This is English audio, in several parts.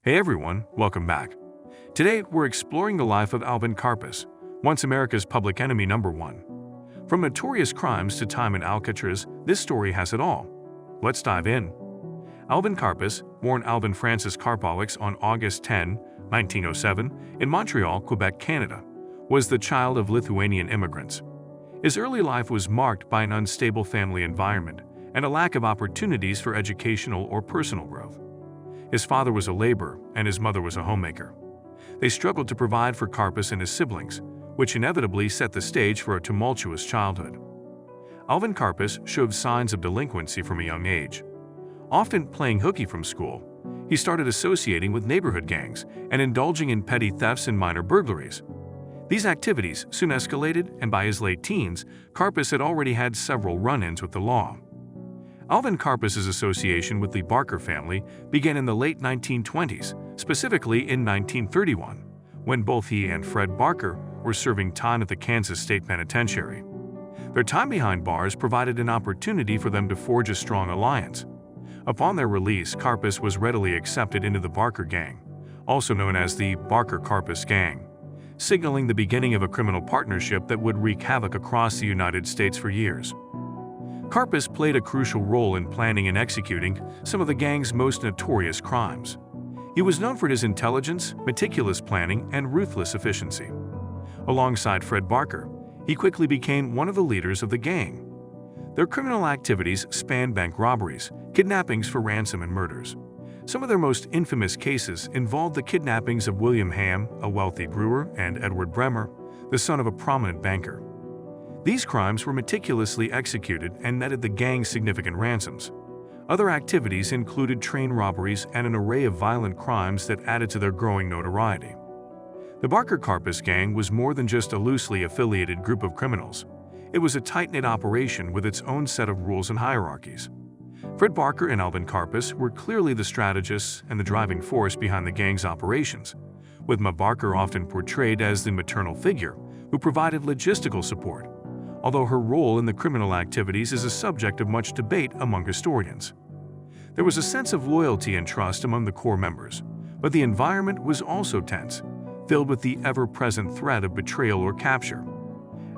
Hey everyone, welcome back. Today we're exploring the life of Alvin Karpis, once America's public enemy number one. From notorious crimes to time in Alcatraz, this story has it all. Let's dive in. Alvin Karpis, born Alvin Francis Karpowicz on August 10, 1907, in Montreal, Quebec, Canada, was the child of Lithuanian immigrants. His early life was marked by an unstable family environment and a lack of opportunities for educational or personal growth. His father was a laborer and his mother was a homemaker. They struggled to provide for Karpis and his siblings, which inevitably set the stage for a tumultuous childhood. Alvin Karpis showed signs of delinquency from a young age. Often playing hooky from school, he started associating with neighborhood gangs and indulging in petty thefts and minor burglaries. These activities soon escalated, and by his late teens, Karpis had already had several run-ins with the law. Alvin Karpis's association with the Barker family began in the late 1920s, specifically in 1931, when both he and Fred Barker were serving time at the Kansas State Penitentiary. Their time behind bars provided an opportunity for them to forge a strong alliance. Upon their release, Karpis was readily accepted into the Barker Gang, also known as the Barker-Karpis Gang, signaling the beginning of a criminal partnership that would wreak havoc across the United States for years. Karpis played a crucial role in planning and executing some of the gang's most notorious crimes. He was known for his intelligence, meticulous planning, and ruthless efficiency. Alongside Fred Barker, he quickly became one of the leaders of the gang. Their criminal activities spanned bank robberies, kidnappings for ransom, and murders. Some of their most infamous cases involved the kidnappings of William Ham, a wealthy brewer, and Edward Bremer, the son of a prominent banker. These crimes were meticulously executed and netted the gang significant ransoms. Other activities included train robberies and an array of violent crimes that added to their growing notoriety. The Barker-Karpis gang was more than just a loosely affiliated group of criminals. It was a tight-knit operation with its own set of rules and hierarchies. Fred Barker and Alvin Karpis were clearly the strategists and the driving force behind the gang's operations, with Ma Barker often portrayed as the maternal figure who provided logistical support, although her role in the criminal activities is a subject of much debate among historians. There was a sense of loyalty and trust among the core members, but the environment was also tense, filled with the ever-present threat of betrayal or capture.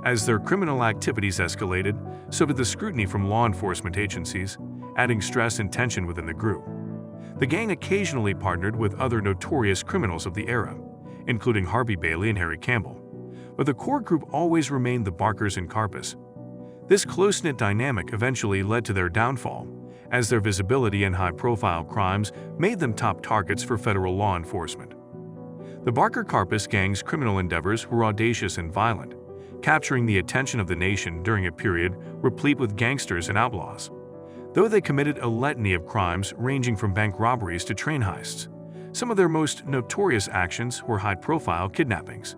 As their criminal activities escalated, so did the scrutiny from law enforcement agencies, adding stress and tension within the group. The gang occasionally partnered with other notorious criminals of the era, including Harvey Bailey and Harry Campbell, but the core group always remained the Barkers and Karpis. This close-knit dynamic eventually led to their downfall, as their visibility and high-profile crimes made them top targets for federal law enforcement. The Barker-Karpis gang's criminal endeavors were audacious and violent, capturing the attention of the nation during a period replete with gangsters and outlaws. Though they committed a litany of crimes ranging from bank robberies to train heists, some of their most notorious actions were high-profile kidnappings.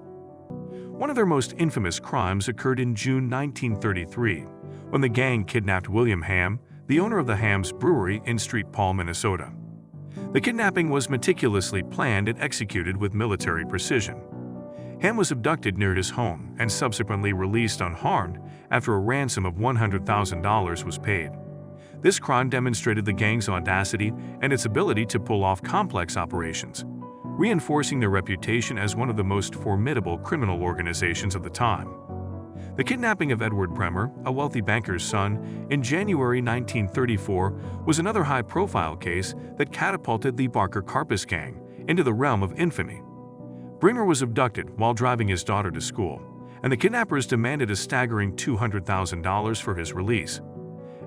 One of their most infamous crimes occurred in June 1933, when the gang kidnapped William Ham, the owner of the Ham's Brewery in St. Paul, Minnesota. The kidnapping was meticulously planned and executed with military precision. Ham was abducted near his home and subsequently released unharmed after a ransom of $100,000 was paid. This crime demonstrated the gang's audacity and its ability to pull off complex operations, reinforcing their reputation as one of the most formidable criminal organizations of the time. The kidnapping of Edward Bremer, a wealthy banker's son, in January 1934 was another high-profile case that catapulted the Barker-Karpis gang into the realm of infamy. Bremer was abducted while driving his daughter to school, and the kidnappers demanded a staggering $200,000 for his release.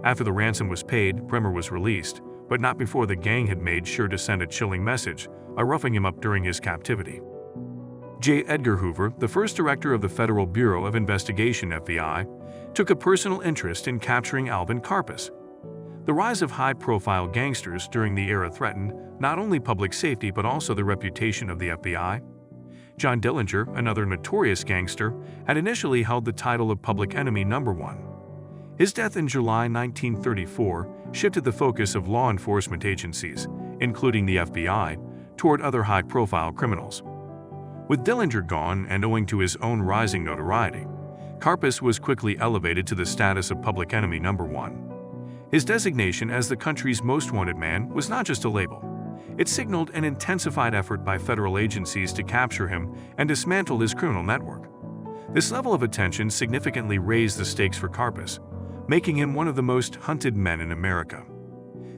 After the ransom was paid, Bremer was released, but not before the gang had made sure to send a chilling message by roughing him up during his captivity. J. Edgar Hoover, the first director of the Federal Bureau of Investigation (FBI), took a personal interest in capturing Alvin Karpis. The rise of high-profile gangsters during the era threatened not only public safety but also the reputation of the FBI. John Dillinger, another notorious gangster, had initially held the title of public enemy number one. His death in July 1934 shifted the focus of law enforcement agencies, including the FBI, toward other high-profile criminals. With Dillinger gone and owing to his own rising notoriety, Karpis was quickly elevated to the status of public enemy number one. His designation as the country's most wanted man was not just a label. It signaled an intensified effort by federal agencies to capture him and dismantle his criminal network. This level of attention significantly raised the stakes for Karpis, making him one of the most hunted men in America.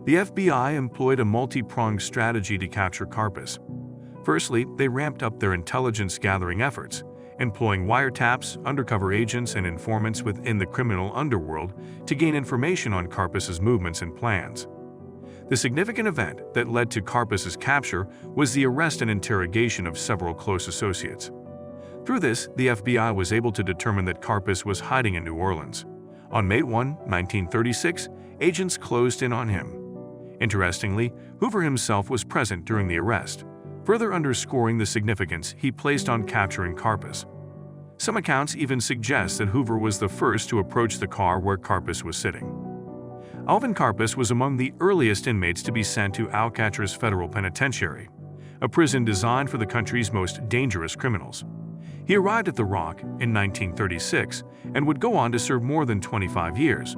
The FBI employed a multi-pronged strategy to capture Karpis. Firstly, they ramped up their intelligence-gathering efforts, employing wiretaps, undercover agents, and informants within the criminal underworld to gain information on Karpis's movements and plans. The significant event that led to Karpis's capture was the arrest and interrogation of several close associates. Through this, the FBI was able to determine that Karpis was hiding in New Orleans. On May 1, 1936, agents closed in on him. Interestingly, Hoover himself was present during the arrest, further underscoring the significance he placed on capturing Karpis. Some accounts even suggest that Hoover was the first to approach the car where Karpis was sitting. Alvin Karpis was among the earliest inmates to be sent to Alcatraz Federal Penitentiary, a prison designed for the country's most dangerous criminals. He arrived at the Rock in 1936 and would go on to serve more than 25 years,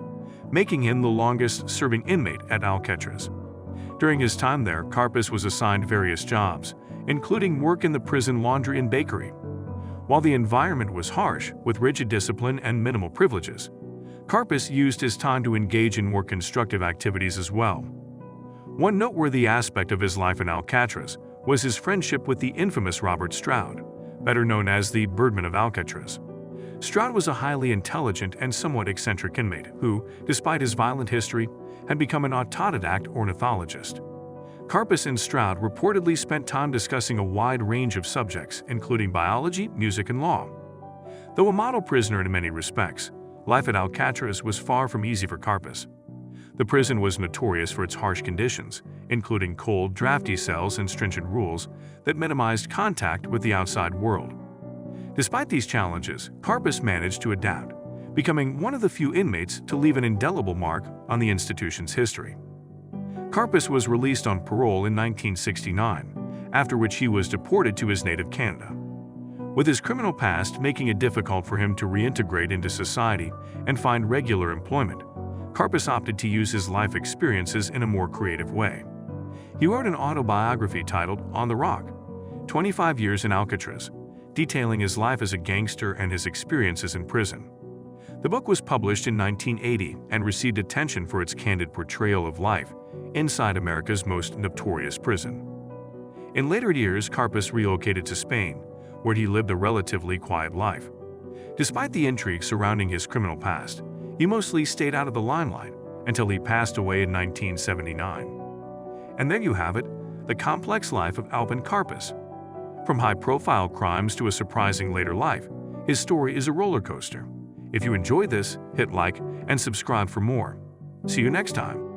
making him the longest-serving inmate at Alcatraz. During his time there, Karpis was assigned various jobs, including work in the prison laundry and bakery. While the environment was harsh, with rigid discipline and minimal privileges, Karpis used his time to engage in more constructive activities as well. One noteworthy aspect of his life in Alcatraz was his friendship with the infamous Robert Stroud, better known as the Birdman of Alcatraz. Stroud was a highly intelligent and somewhat eccentric inmate who, despite his violent history, had become an autodidact ornithologist. Karpis and Stroud reportedly spent time discussing a wide range of subjects, including biology, music, and law. Though a model prisoner in many respects, life at Alcatraz was far from easy for Karpis. The prison was notorious for its harsh conditions, including cold, drafty cells and stringent rules that minimized contact with the outside world. Despite these challenges, Karpis managed to adapt, becoming one of the few inmates to leave an indelible mark on the institution's history. Karpis was released on parole in 1969, after which he was deported to his native Canada. With his criminal past making it difficult for him to reintegrate into society and find regular employment, Karpis opted to use his life experiences in a more creative way. He wrote an autobiography titled On the Rock, 25 Years in Alcatraz, detailing his life as a gangster and his experiences in prison. The book was published in 1980 and received attention for its candid portrayal of life inside America's most notorious prison. In later years, Karpis relocated to Spain, where he lived a relatively quiet life. Despite the intrigue surrounding his criminal past, he mostly stayed out of the limelight until he passed away in 1979. And there you have it, the complex life of Alvin Karpis. From high-profile crimes to a surprising later life, his story is a roller coaster. If you enjoyed this, hit like and subscribe for more. See you next time.